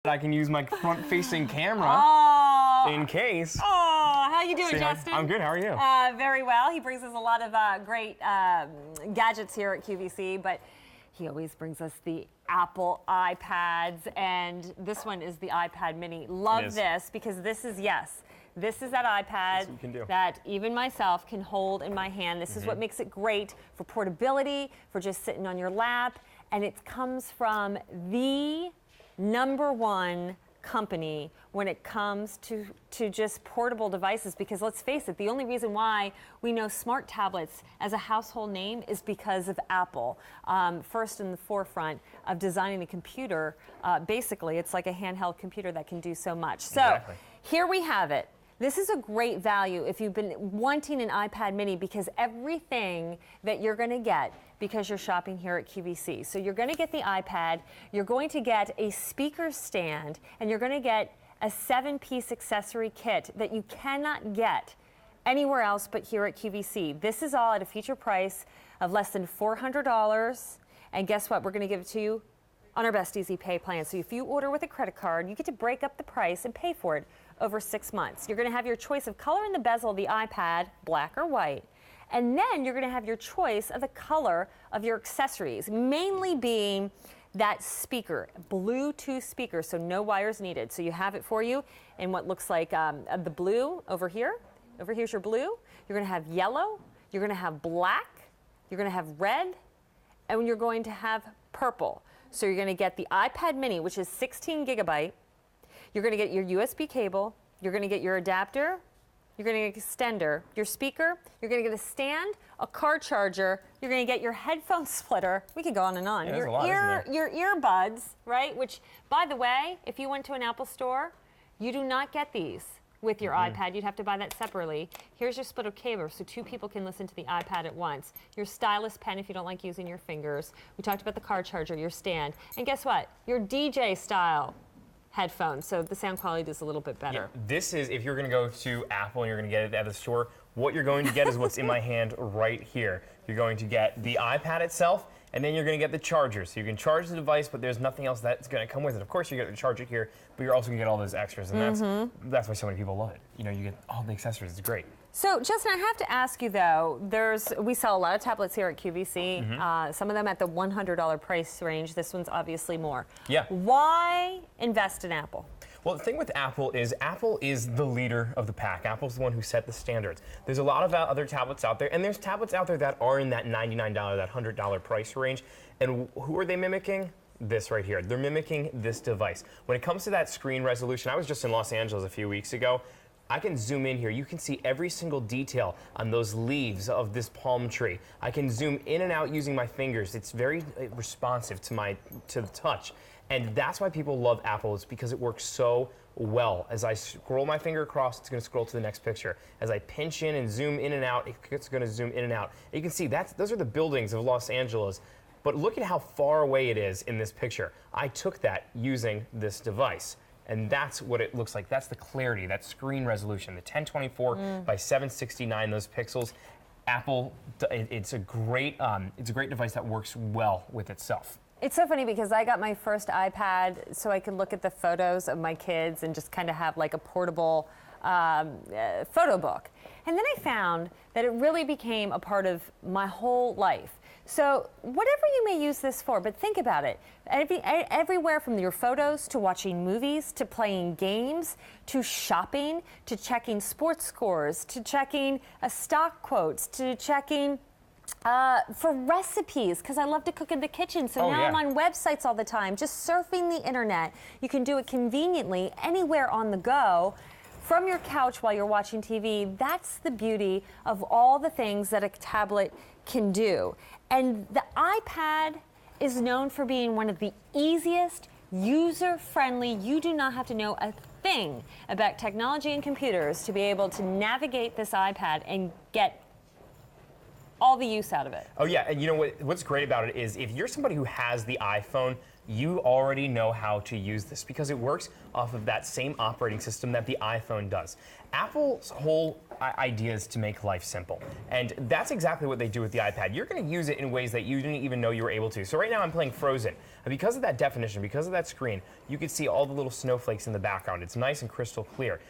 I can use my front-facing camera in case. Oh, how you doing, Say Justin? Hi. I'm good. How are you? Very well. He brings us a lot of great gadgets here at QVC, but he always brings us the Apple iPads, and this one is the iPad Mini. Love this because this is, this is that iPad that even myself can hold in my hand. This is what makes it great for portability, for just sitting on your lap, and it comes from the #1 company when it comes to just portable devices, because let's face it, the only reason why we know smart tablets as a household name is because of Apple. First in the forefront of designing a computer. Basically, it's like a handheld computer that can do so much. So here we have it. This is a great value if you've been wanting an iPad Mini, because everything that you're going to get because you're shopping here at QVC. So you're going to get the iPad, you're going to get a speaker stand, and you're going to get a 7-piece accessory kit that you cannot get anywhere else but here at QVC. This is all at a feature price of less than $400. And guess what? We're going to give it to you on our Best Easy Pay plan. So if you order with a credit card, you get to break up the price and pay for it over 6 months. You're going to have your choice of color in the bezel of the iPad, black or white. And then you're going to have your choice of the color of your accessories, mainly being that speaker, Bluetooth speaker, so no wires needed. So you have it for you in what looks like the blue over here. Over here's your blue. You're going to have yellow. You're going to have black. You're going to have red. And you're going to have purple. So you're going to get the iPad Mini, which is 16 gigabyte. You're going to get your USB cable. You're going to get your adapter. You're going to get an extender, your speaker. You're going to get a stand, a car charger. You're going to get your headphone splitter. We could go on and on. Yeah, your earbuds, right? Which, by the way, if you went to an Apple store, you do not get these with your iPad. You'd have to buy that separately. Here's your splitter cable, so 2 people can listen to the iPad at once. Your stylus pen if you don't like using your fingers. We talked about the car charger, your stand. And guess what? Your DJ style headphones, so the sound quality is a little bit better. Yeah, this is, if you're going to go to Apple and you're going to get it at the store, what you're going to get is what's in my hand right here. You're going to get the iPad itself, and then you're going to get the charger. So you can charge the device, but there's nothing else that's going to come with it. Of course, you get the charger here, but you're also going to get all those extras, and that's why so many people love it. You know, you get all the accessories. It's great. So, Justin, I have to ask you, though, we sell a lot of tablets here at QVC, some of them at the $100 price range. This one's obviously more. Yeah. Why invest in Apple? Well, the thing with Apple is the leader of the pack. Apple's the one who set the standards. There's a lot of other tablets out there, and there's tablets out there that are in that $99, that $100 price range. And who are they mimicking? This right here. They're mimicking this device. When it comes to that screen resolution, I was just in Los Angeles a few weeks ago. I can zoom in here. You can see every single detail on those leaves of this palm tree. I can zoom in and out using my fingers. It's very responsive to the touch. And that's why people love Apple, is because it works so well. As I scroll my finger across, it's going to scroll to the next picture. As I pinch in and zoom in and out, it's going to zoom in and out. And you can see those are the buildings of Los Angeles. But look at how far away it is in this picture. I took that using this device. And that's what it looks like. That's the clarity, that screen resolution, the 1024 by 769, those pixels. Apple, it's a great device that works well with itself. It's so funny because I got my first iPad so I could look at the photos of my kids and just kind of have like a portable photo book. And then I found that it really became a part of my whole life. So whatever you may use this for, but think about it. Everywhere from your photos to watching movies to playing games to shopping to checking sports scores to checking stock quotes to checking for recipes, because I love to cook in the kitchen. So now I'm on websites all the time, just surfing the internet. You can do it conveniently anywhere on the go. From your couch while you're watching TV. That's the beauty of all the things that a tablet can do. And the iPad is known for being one of the easiest, user-friendly. You do not have to know a thing about technology and computers to be able to navigate this iPad and get all the use out of it. Oh yeah, and you know what's great about it is if you're somebody who has the iPhone, you already know how to use this because it works off of that same operating system that the iPhone does. Apple's whole idea is to make life simple, and that's exactly what they do with the iPad. You're going to use it in ways that you didn't even know you were able to. So right now I'm playing Frozen, and because of that definition, because of that screen, you can see all the little snowflakes in the background. It's nice and crystal clear.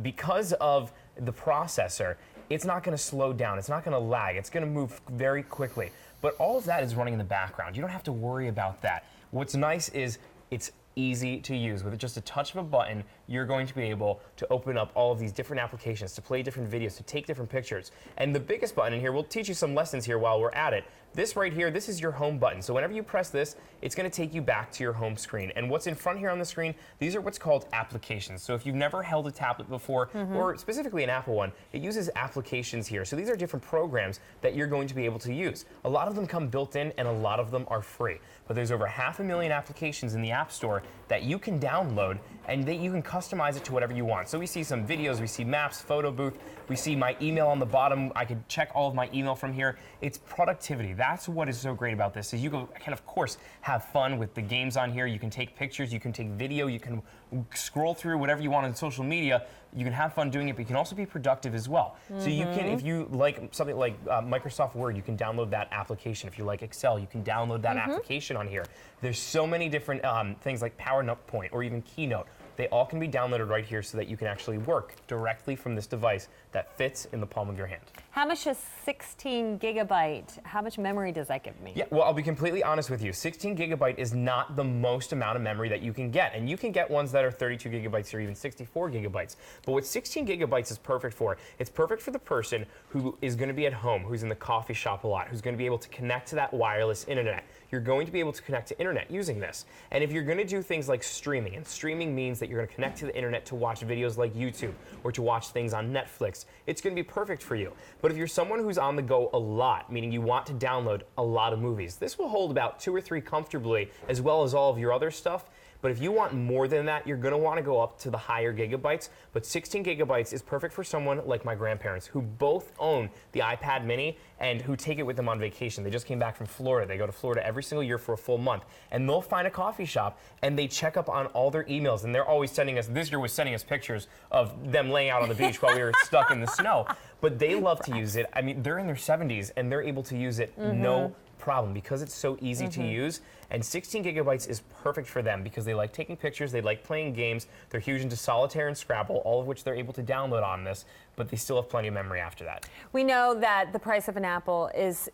Because of the processor, it's not going to slow down. It's not going to lag. It's going to move very quickly. But all of that is running in the background. You don't have to worry about that. What's nice is it's easy to use. With just a touch of a button, you're going to be able to open up all of these different applications, to play different videos, to take different pictures. And the biggest button in here, we'll teach you some lessons here while we're at it. This right here, this is your home button. So whenever you press this, it's going to take you back to your home screen. And what's in front here on the screen, these are what's called applications. So if you've never held a tablet before, or specifically an Apple one, it uses applications here. So these are different programs that you're going to be able to use. A lot of them come built in, and a lot of them are free. But there's over 500,000 applications in the App Store that you can download, and that you can customize it to whatever you want. So we see some videos, we see maps, photo booth, we see my email on the bottom. I could check all of my email from here. It's productivity. That's what is so great about this, is you can, of course, have fun with the games on here. You can take pictures, you can take video, you can scroll through whatever you want on social media. You can have fun doing it, but you can also be productive as well. So you can, if you like something like Microsoft Word, you can download that application. If you like Excel, you can download that application on here. There's so many different things like PowerPoint or even Keynote. They all can be downloaded right here so that you can actually work directly from this device that fits in the palm of your hand. How much is 16 gigabyte? How much memory does that give me? Yeah, well, I'll be completely honest with you. 16 gigabyte is not the most amount of memory that you can get. And you can get ones that are 32 gigabytes or even 64 gigabytes. But what 16 gigabytes is perfect for, it's perfect for the person who is going to be at home, who's in the coffee shop a lot, who's going to be able to connect to that wireless internet. You're going to be able to connect to internet using this. And if you're going to do things like streaming, and streaming means that you're going to connect to the internet to watch videos like YouTube or to watch things on Netflix, it's going to be perfect for you. But if you're someone who's on the go a lot, meaning you want to download a lot of movies, this will hold about 2 or 3 comfortably, as well as all of your other stuff. But if you want more than that, you're going to want to go up to the higher gigabytes. But 16 gigabytes is perfect for someone like my grandparents, who both own the iPad mini and who take it with them on vacation. They just came back from Florida. They go to Florida every single year for a full month. And they'll find a coffee shop and they check up on all their emails. And they're always sending us, this year was sending us pictures of them laying out on the beach while we were stuck in the snow. But they love to use it. I mean, they're in their 70s and they're able to use it no problem because it's so easy to use. And 16 gigabytes is perfect for them because they like taking pictures, they like playing games, they're huge into solitaire and Scrabble, all of which they're able to download on this, but they still have plenty of memory after that. We know that the price of an Apple is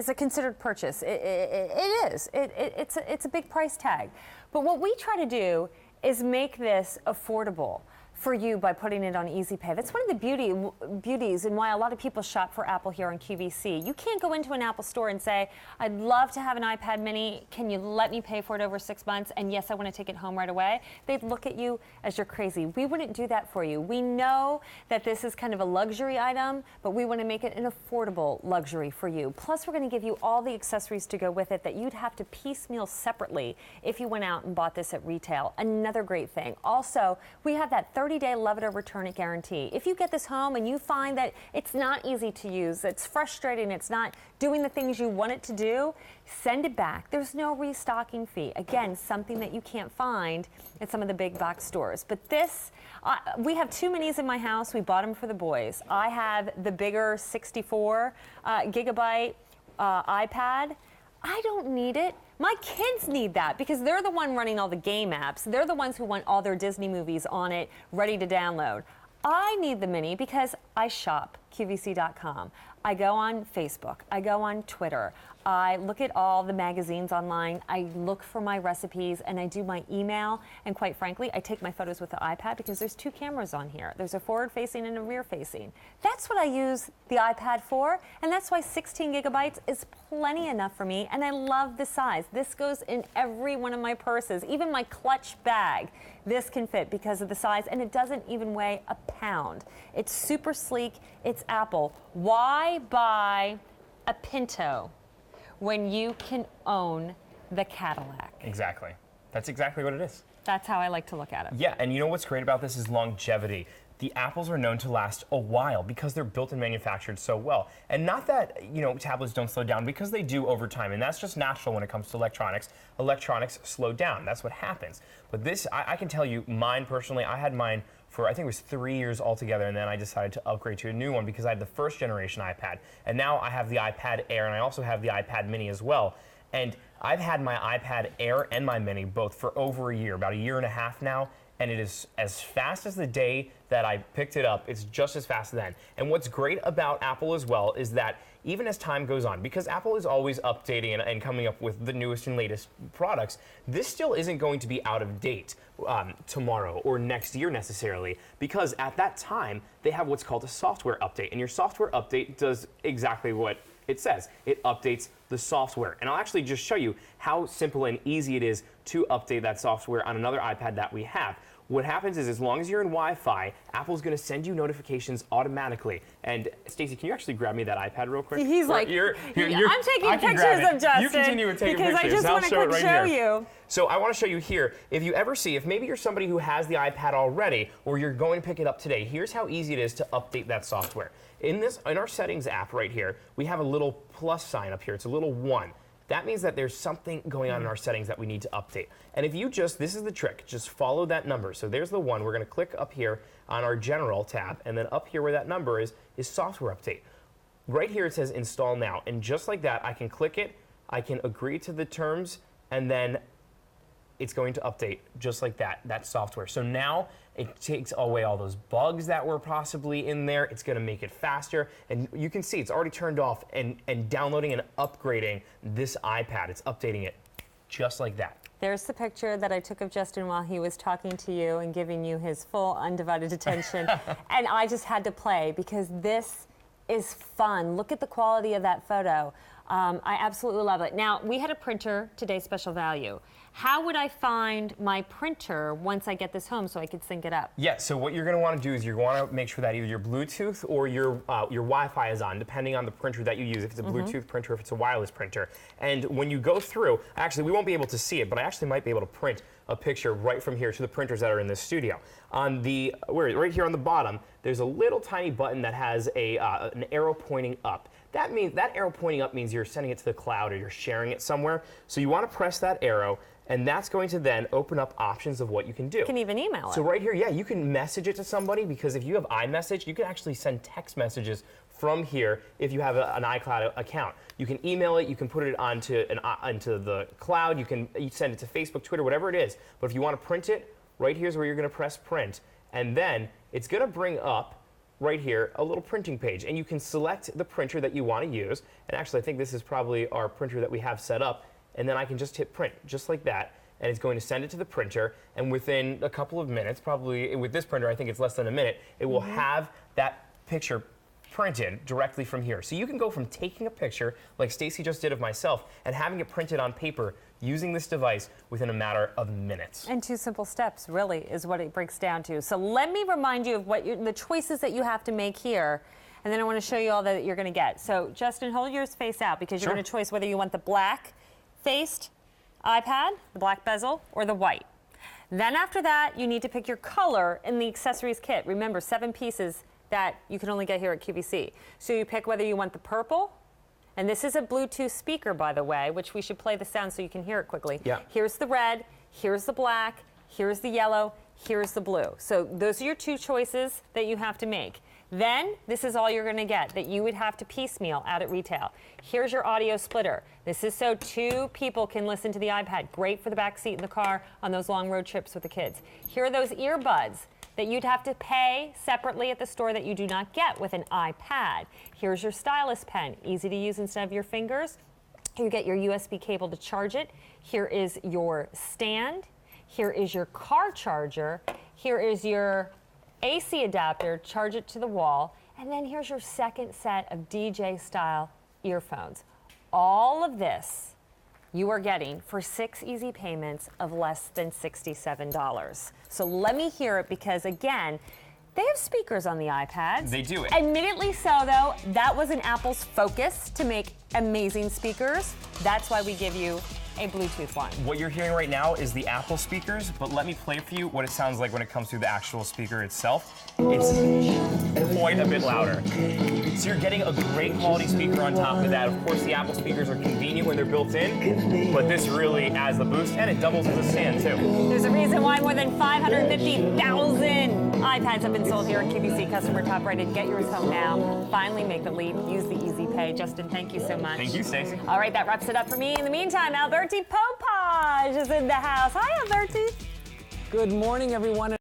a considered purchase. It is. It's a big price tag. But what we try to do is make this affordable for you by putting it on Easy Pay. That's one of the beauties and why a lot of people shop for Apple here on QVC. You can't go into an Apple store and say, I'd love to have an iPad mini. Can you let me pay for it over 6 months? And yes, I want to take it home right away. They'd look at you as you're crazy. We wouldn't do that for you. We know that this is kind of a luxury item, but we want to make it an affordable luxury for you. Plus, we're going to give you all the accessories to go with it that you'd have to piecemeal separately if you went out and bought this at retail. Another great thing. Also, we have that 30-day love it or return it guarantee. If you get this home and you find that it's not easy to use, it's frustrating, it's not doing the things you want it to do, send it back. There's no restocking fee. Again, something that you can't find at some of the big box stores. But this, we have 2 minis in my house. We bought them for the boys. I have the bigger 64 gigabyte iPad. I don't need it. My kids need that because they're the one running all the game apps. They're the ones who want all their Disney movies on it, ready to download. I need the mini because I shop QVC.com. I go on Facebook. I go on Twitter. I look at all the magazines online. I look for my recipes and I do my email. And quite frankly, I take my photos with the iPad because there's 2 cameras on here. There's a forward facing and a rear facing. That's what I use the iPad for. And that's why 16 gigabytes is plenty enough for me. And I love the size. This goes in every one of my purses, even my clutch bag. This can fit because of the size, and it doesn't even weigh a pound. It's super sleek. It's Apple. Why buy a Pinto when you can own the Cadillac? Exactly. That's exactly what it is. That's how I like to look at it. Yeah, and you know what's great about this is longevity. the apples are known to last a while because they're built and manufactured so well. And not that, tablets don't slow down, because they do over time, and that's just natural when it comes to electronics. Electronics slow down, that's what happens. But this, I can tell you, mine personally, I had mine for, I think it was 3 years altogether, and then I decided to upgrade to a new one because I had the first generation iPad. And now I have the iPad Air, and I also have the iPad Mini as well. And I've had my iPad Air and my Mini both for over a year, about a year and a half now, and it is as fast as the day that I picked it up. It's just as fast then. And what's great about Apple as well is that even as time goes on, because Apple is always updating and coming up with the newest and latest products, this still isn't going to be out of date tomorrow or next year necessarily, because at that time they have what's called a software update, and your software update does exactly what it says. It updates the software. And I'll actually just show you how simple and easy it is to update that software on another iPad that we have. What happens is, as long as you're in Wi-Fi, Apple's going to send you notifications automatically. And Stacey, can you actually grab me that iPad real quick? He's like, I'm taking pictures of Justin. You continue with taking because pictures. I just want to quick show you. So I want to show you here, if maybe you're somebody who has the iPad already, or you're going to pick it up today, here's how easy it is to update that software. In our settings app right here, we have a little plus sign up here. It's a little 1. That means that there's something going on in our settings that we need to update. And if you this is the trick, just follow that number. So there's the 1. We're going to click up here on our General tab, and then up here where that number is Software Update. Right here it says Install Now, and just like that, I can click it, I can agree to the terms, and then it's going to update just like that software. So now it takes away all those bugs that were possibly in there. It's going to make it faster. And you can see it's already turned off and downloading and upgrading this iPad. It's updating it just like that. There's the picture that I took of Justin while he was talking to you and giving you his full undivided attention. And I just had to play because this is fun. Look at the quality of that photo. I absolutely love it. Now, we had a printer today, special value. How would I find my printer once I get this home so I could sync it up? Yeah, so what you're going to want to do is you want to make sure that either your Bluetooth or your Wi-Fi is on, depending on the printer that you use, if it's a Bluetooth printer, if it's a wireless printer. And when you go through, actually, we won't be able to see it, but I actually might be able to print a picture right from here to the printers that are in this studio. On the right here on the bottom, there's a little tiny button that has an arrow pointing up. That means that arrow pointing up means you're sending it to the cloud or you're sharing it somewhere. So you want to press that arrow, and that's going to then open up options of what you can do. You can even email it. So right here, yeah, you can message it to somebody, because if you have iMessage, you can actually send text messages from here if you have an iCloud account. You can email it, you can put it onto the cloud, you send it to Facebook, Twitter, whatever it is. But if you want to print it, right here's where you're going to press print, and then it's going to bring up right here a little printing page, and you can select the printer that you want to use. And actually, I think this is probably our printer that we have set up, and then I can just hit print just like that, and it's going to send it to the printer, and within a couple of minutes, probably with this printer I think it's less than a minute, it will have that picture printed directly from here. So you can go from taking a picture like Stacey just did of myself and having it printed on paper using this device within a matter of minutes. And 2 simple steps, really, is what it breaks down to. So let me remind you of the choices that you have to make here, and then I want to show you all that you're going to get. So Justin, hold yours face out, because you're going to choose whether you want the black-faced iPad, the black bezel, or the white. Then after that, you need to pick your color in the accessories kit. Remember, 7 pieces that you can only get here at QVC. So you pick whether you want the purple, and this is a Bluetooth speaker, by the way, which we should play the sound so you can hear it quickly. Yeah. Here's the red, here's the black, here's the yellow, here's the blue. So those are your 2 choices that you have to make. Then this is all you're going to get that you would have to piecemeal out at retail. Here's your audio splitter. This is so 2 people can listen to the iPad. Great for the back seat in the car on those long road trips with the kids. Here are those earbuds that you'd have to pay separately at the store that you do not get with an iPad. Here's your stylus pen, easy to use instead of your fingers. You get your USB cable to charge it. Here is your stand. Here is your car charger. Here is your AC adapter, charge it to the wall. And then here's your second set of DJ style earphones. All of this you are getting for 6 easy payments of less than $67. So let me hear it, because again, they have speakers on the iPads. They do. Admittedly so, though, that wasn't Apple's focus to make amazing speakers. That's why we give you a Bluetooth one. What you're hearing right now is the Apple speakers, but let me play for you what it sounds like when it comes through the actual speaker itself. It's quite a bit louder. So you're getting a great quality speaker on top of that. Of course, the Apple speakers are convenient when they're built in, but this really adds the boost, and it doubles as a stand too. There's a reason why more than 550,000 iPads have been sold here at QVC. Customer top rated. Get yours home now. Finally make the leap. Use the Easy Pay. Justin, thank you so much. Thank you, Stacey. All right, that wraps it up for me. In the meantime, Alberti Popage is in the house. Hi, Alberti. Good morning, everyone.